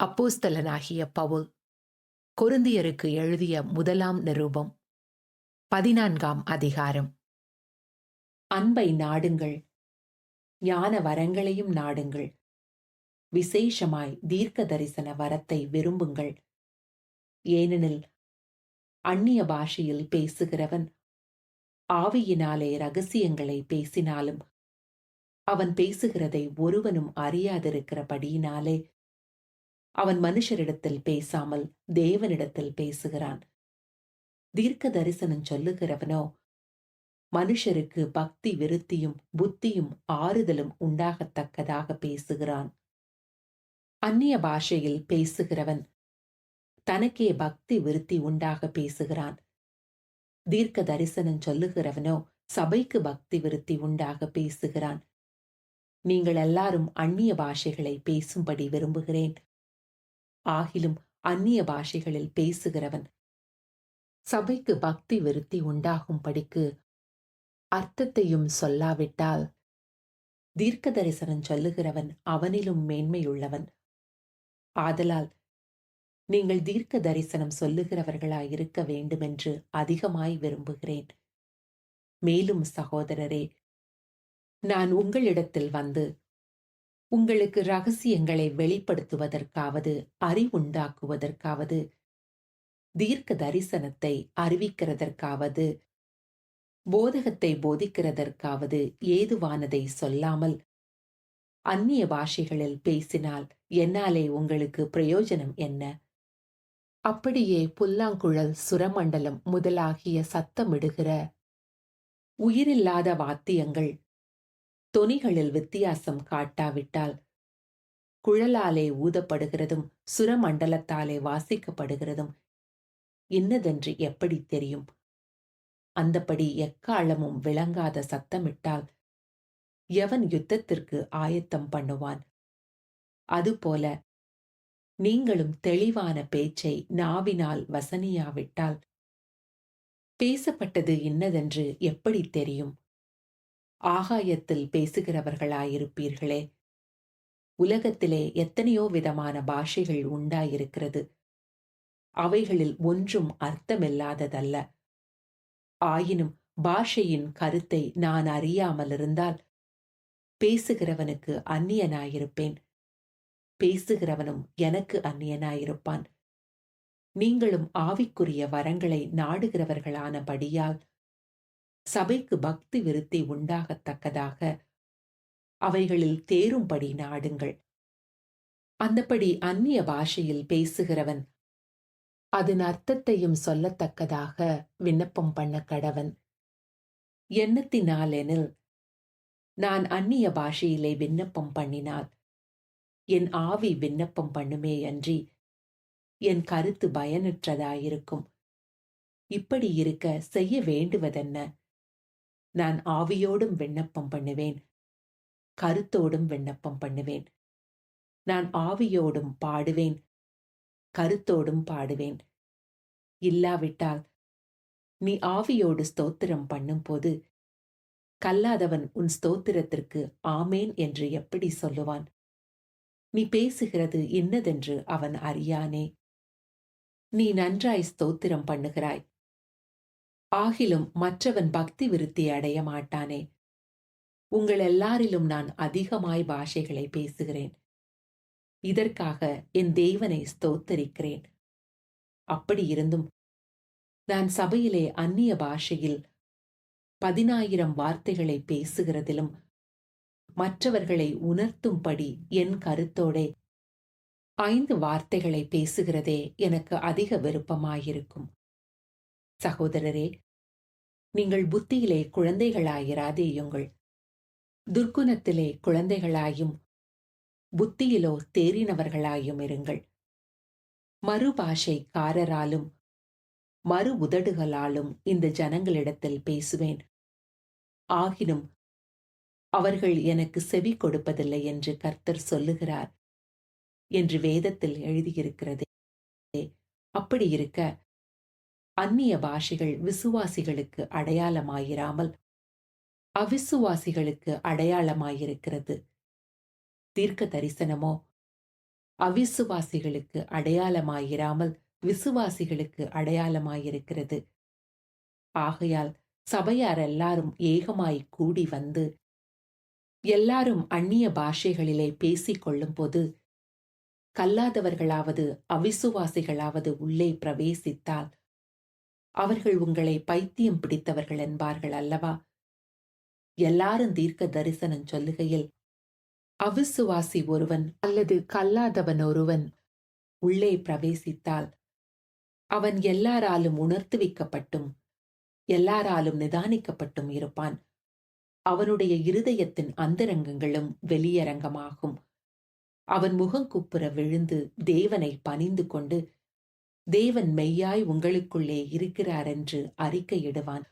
அப்போஸ்தலனாகிய பவுல் கொரிந்தியருக்கு எழுதிய முதலாம் நிருபம் 14ஆம் அதிகாரம். அன்பை நாடுங்கள், ஞான வரங்களையும் நாடுங்கள், விசேஷமாய் தீர்க்க தரிசன வரத்தை விரும்புங்கள். ஏனெனில் அந்நிய பாஷையில் பேசுகிறவன் ஆவியினாலே ரகசியங்களை பேசினாலும் அவன் பேசுகிறதை ஒருவனும் அறியாதிருக்கிறபடியினாலே அவன் மனுஷரிடத்தில் பேசாமல் தேவனிடத்தில் பேசுகிறான். தீர்க்க தரிசனம் சொல்லுகிறவனோ மனுஷருக்கு பக்தி விருத்தியும் புத்தியும் ஆறுதலும் உண்டாகத்தக்கதாக பேசுகிறான். அந்நிய பாஷையில் பேசுகிறவன் தனக்கே பக்தி விருத்தி உண்டாக பேசுகிறான். தீர்க்க தரிசனம் சொல்லுகிறவனோ சபைக்கு பக்தி விருத்தி உண்டாக பேசுகிறான். நீங்கள் எல்லாரும் அந்நிய பாஷைகளை பேசும்படி விரும்புகிறேன். ஆகிலும் அந்நிய பாஷைகளில் பேசுகிறவன் சபைக்கு பக்தி விருத்தி உண்டாகும்படிக்கு அர்த்தத்தையும் சொல்லாவிட்டால் தீர்க்க தரிசனம் சொல்லுகிறவன் அவனிலும் மேன்மையுள்ளவன். ஆதலால் நீங்கள் தீர்க்க தரிசனம் சொல்லுகிறவர்களாயிருக்க வேண்டுமென்று அதிகமாய் விரும்புகிறேன். மேலும் சகோதரரே, நான் உங்களிடத்தில் வந்து உங்களுக்கு ரகசியங்களை வெளிப்படுத்துவதற்காவது அறிவுண்டாக்குவதற்காவது தீர்க்க தரிசனத்தை அறிவிக்கிறதற்காவது போதகத்தை போதிக்கிறதற்காவது ஏதுவானதை சொல்லாமல் அந்நிய பாஷைகளில் பேசினால் என்னாலே உங்களுக்கு பிரயோஜனம் என்ன? அப்படியே புல்லாங்குழல் சுரமண்டலம் முதலாகிய சத்தமிடுகிற உயிரில்லாத வாத்தியங்கள் தொனிகளில் வித்தியாசம் காட்டாவிட்டால் குழலாலே ஊதப்படுகிறதும் சுரமண்டலத்தாலே வாசிக்கப்படுகிறதும் இன்னதென்று எப்படி தெரியும்? அந்தப்படி எக்காலமும் விளங்காத சத்தமிட்டால் எவன் யுத்தத்திற்கு ஆயத்தம் பண்ணுவான்? அதுபோல நீங்களும் தெளிவான பேச்சை நாவினால் வசனியாவிட்டால் பேசப்பட்டது இன்னதென்று எப்படி தெரியும்? ஆகாயத்தில் பேசுகிறவர்களாயிருப்பீர்களே. உலகத்திலே எத்தனையோ விதமான பாஷைகள் உண்டாயிருக்கிறது. அவைகளில் ஒன்றும் அர்த்தமில்லாததல்ல. ஆயினும் பாஷையின் கருத்தை நான் அறியாமலிருந்தால் பேசுகிறவனுக்கு அந்நியனாயிருப்பேன், பேசுகிறவனும் எனக்கு அந்நியனாயிருப்பான். நீங்களும் ஆவிக்குரிய வரங்களை நாடுகிறவர்களானபடியால் சபைக்கு பக்தி விருத்தி உண்டாகத்தக்கதாக அவைகளில் தேரும்படி நாடுங்கள். அந்தப்படி அந்நிய பாஷையில் பேசுகிறவன் அதன் அர்த்தத்தையும் சொல்லத்தக்கதாக விண்ணப்பம் பண்ண கடவன். எண்ணத்தினாலெனில் நான் அந்நிய பாஷையிலே விண்ணப்பம் பண்ணினால் என் ஆவி விண்ணப்பம் பண்ணுமே அன்றி என் கருத்து பயனற்றதாயிருக்கும். இப்படி இருக்க செய்ய வேண்டுவதென்ன? நான் ஆவியோடும் விண்ணப்பம் பண்ணுவேன், கருத்தோடும் விண்ணப்பம் பண்ணுவேன். நான் ஆவியோடும் பாடுவேன், கருத்தோடும் பாடுவேன். இல்லாவிட்டால் நீ ஆவியோடு ஸ்தோத்திரம் பண்ணும்போது கல்லாதவன் உன் ஸ்தோத்திரத்திற்கு ஆமேன் என்று எப்படி சொல்லுவான்? நீ பேசுகிறது இன்னதென்று அவன் அறியானே. நீ நன்றாய் ஸ்தோத்திரம் பண்ணுகிறாய், ஆகிலும் மற்றவன் பக்தி விருத்தி அடைய மாட்டானே. உங்கள் எல்லாரிலும் நான் அதிகமாய் பாஷைகளை பேசுகிறேன். இதற்காக என் தேவனை ஸ்தோத்தரிக்கிறேன். அப்படியிருந்தும் நான் சபையிலே அந்நிய பாஷையில் 10,000 வார்த்தைகளை பேசுகிறதிலும் மற்றவர்களை உணர்த்தும்படி என் கருத்தோடே 5 வார்த்தைகளை பேசுகிறதே எனக்கு அதிக விருப்பமாயிருக்கும். சகோதரரே, நீங்கள் புத்தியிலே குழந்தைகளாயிராதேயுங்கள். துர்க்குணத்திலே குழந்தைகளாயும் புத்தியிலோ தேறினவர்களாயும் இருங்கள். மறுபாஷைக்காரராலும் மறு உதடுகளாலும் இந்த ஜனங்களிடத்தில் பேசுவேன். ஆகினும் அவர்கள் எனக்கு செவி கொடுப்பதில்லை என்று கர்த்தர் சொல்லுகிறார் என்று வேதத்தில் எழுதியிருக்கிறதே. அப்படியிருக்க அந்நிய பாஷைகள் விசுவாசிகளுக்கு அடையாளமாயிராமல் அவிசுவாசிகளுக்கு அடையாளமாயிருக்கிறது. தீர்க்க தரிசனமோ அவிசுவாசிகளுக்கு அடையாளமாயிராமல் விசுவாசிகளுக்கு அடையாளமாயிருக்கிறது. ஆகையால் சபையார் எல்லாரும் ஏகமாய் கூடி வந்து எல்லாரும் அந்நிய பாஷைகளிலே பேசிக் கொள்ளும்போது கல்லாதவர்களாவது அவிசுவாசிகளாவது உள்ளே பிரவேசித்தால் அவர்கள் உங்களை பைத்தியம் பிடித்தவர்கள் என்பார்கள் அல்லவா? எல்லாரும் தீர்க்க தரிசனம் சொல்லுகையில் அவிசுவாசி ஒருவன் அல்லது கல்லாதவன் ஒருவன் உள்ளே பிரவேசித்தால் அவன் எல்லாராலும் உணர்த்துவிக்கப்பட்டும் எல்லாராலும் நிதானிக்கப்பட்டும் இருப்பான். அவனுடைய இருதயத்தின் அந்தரங்கங்களும் வெளியரங்கமாகும். அவன் முகங்குப்புற விழுந்து தேவனை பணிந்து கொண்டு தேவன் மெய்யாய் உங்களுக்குள்ளே இருக்கிறார் என்று அறிக்கையிடுவான்.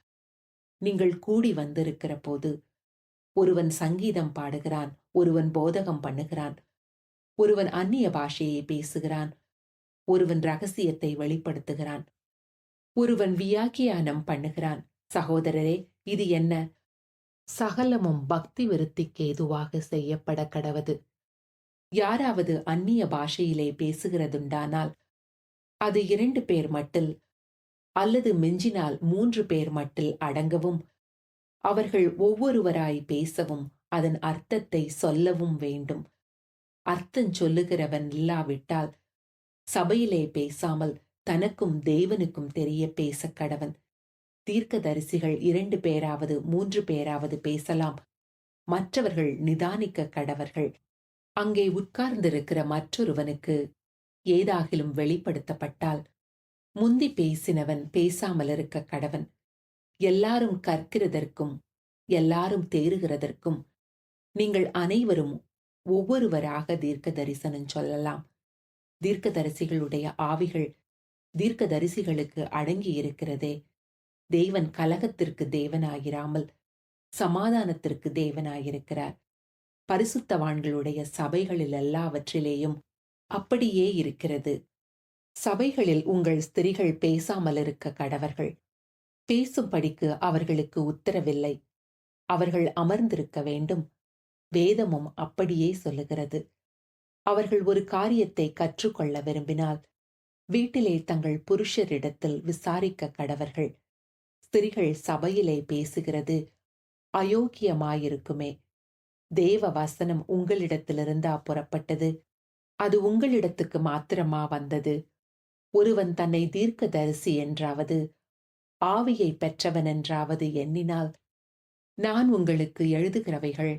நீங்கள் கூடி வந்திருக்கிற போது ஒருவன் சங்கீதம் பாடுகிறான், ஒருவன் போதகம் பண்ணுகிறான், ஒருவன் அந்நிய பாஷையை பேசுகிறான், ஒருவன் ரகசியத்தை வெளிப்படுத்துகிறான், ஒருவன் வியாக்கியானம் பண்ணுகிறான். சகோதரரே, இது என்ன? சகலமும் பக்தி விருத்திக்கு ஏதுவாக செய்யப்பட கடவது. யாராவது அந்நிய பாஷையிலே பேசுகிறதுண்டானால் அது 2 பேர் மட்டில் அல்லது மிஞ்சினால் 3 பேர் மட்டில் அடங்கவும் அவர்கள் ஒவ்வொருவராய் பேசவும் அதன் அர்த்தத்தை சொல்லவும் வேண்டும். அர்த்தம் சொல்லுகிறவன் இல்லாவிட்டால் சபையிலே பேசாமல் தனக்கும் தேவனுக்கும் தெரிய பேச கடவன். தீர்க்கதரிசிகள் 2 பேராவது 3 பேராவது பேசலாம், மற்றவர்கள் நிதானிக்க கடவர்கள். அங்கே உட்கார்ந்திருக்கிற மற்றொருவனுக்கு ஏதாகிலும் வெளிப்படுத்தப்பட்டால் முந்தி பேசினவன் பேசாமல் இருக்க கடவன். எல்லாரும் கற்கிறதற்கும் எல்லாரும் தேறுகிறதற்கும் நீங்கள் அனைவரும் ஒவ்வொருவராக தீர்க்க தரிசனம் சொல்லலாம். தீர்க்கதரிசிகளுடைய ஆவிகள் தீர்க்கதரிசிகளுக்கு அடங்கி இருக்கிறதே. தேவன் கலகத்திற்கு தேவனாயிராமல் சமாதானத்திற்கு தேவனாயிருக்கிறார். பரிசுத்தவான்களுடைய சபைகளில் எல்லாவற்றிலேயும் அப்படியே இருக்கிறது. சபைகளில் உங்கள் ஸ்திரீகள் பேசாமல் இருக்க கடவர்கள். பேசும்படிக்கு அவர்களுக்கு உத்தரவில்லை. அவர்கள் அமர்ந்திருக்க வேண்டும். வேதமும் அப்படியே சொல்லுகிறது. அவர்கள் ஒரு காரியத்தை கற்றுக்கொள்ள விரும்பினால் வீட்டிலே தங்கள் புருஷரிடத்தில் விசாரிக்க கடவர்கள். ஸ்திரீகள் சபையிலே பேசுகிறது அயோக்கியமாயிருக்குமே. தேவ வசனம் உங்களிடத்திலிருந்தா புறப்பட்டது? அது உங்களிடத்துக்கு மாத்திரமா வந்தது? ஒருவன் தன்னை தீர்க்கதரிசி என்றாவது ஆவியை பெற்றவன் என்றாவது எண்ணினால் நான் உங்களுக்கு எழுதுகிறவைகள்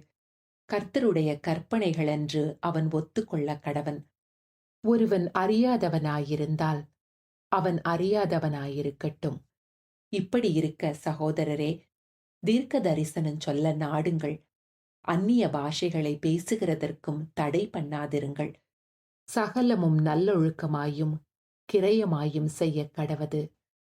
கர்த்தருடைய கற்பனைகள் என்று அவன் ஒத்துக்கொள்ள கடவன். ஒருவன் அறியாதவனாயிருந்தால் அவன் அறியாதவனாயிருக்கட்டும். இப்படி இருக்க சகோதரரே, தீர்க்க தரிசனம் சொல்ல நாடுங்கள். அந்நிய பாஷைகளை பேசுகிறதற்கும் தடை பண்ணாதிருங்கள். சகலமும் நல்லொழுக்கமாயும் கிரயமாயும் செய்ய கடவது.